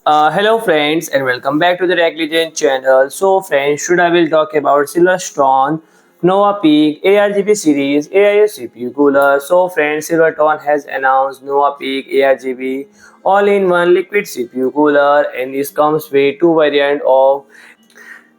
Hello friends and welcome back to the Tech Legend channel. So friends, today I will talk about SilverStone NovaPeak ARGB series AIO CPU cooler. So friends, SilverStone has announced NovaPeak ARGB all-in-one liquid CPU cooler, and this comes with two variants of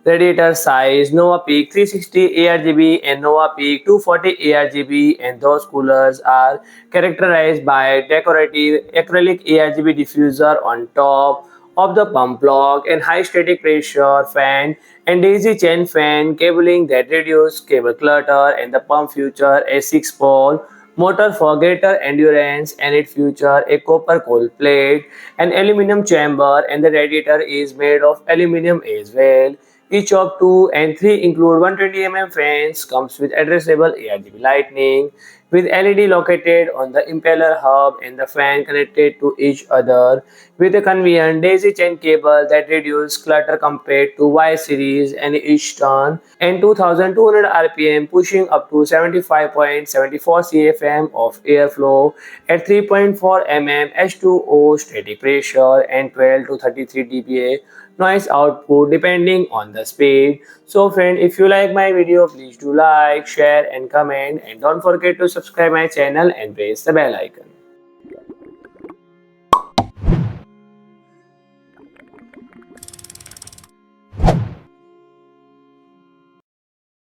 radiator size: NovaPeak 360 ARGB and NovaPeak 240 ARGB, and those coolers are characterized by decorative acrylic ARGB diffuser on top of the pump block and high static pressure fan and daisy chain fan cabling that reduce cable clutter, and the pump feature a 6-pole motor for greater endurance, and it features a copper cold plate, an aluminum chamber, and the radiator is made of aluminum as well. Each of 2 and 3 include 120 fans, comes with addressable ARGB lighting, with LED located on the impeller hub and the fan connected to each other, with a convenient daisy chain cable that reduces clutter compared to Y series, and each turn and 2200 RPM, pushing up to 75.74 CFM of airflow at 3.4 mm H2O static pressure and 12 to 33 dBA noise output depending on the speed. So friend, if you like my video, please do like, share and comment, and don't forget to subscribe my channel and press the bell icon.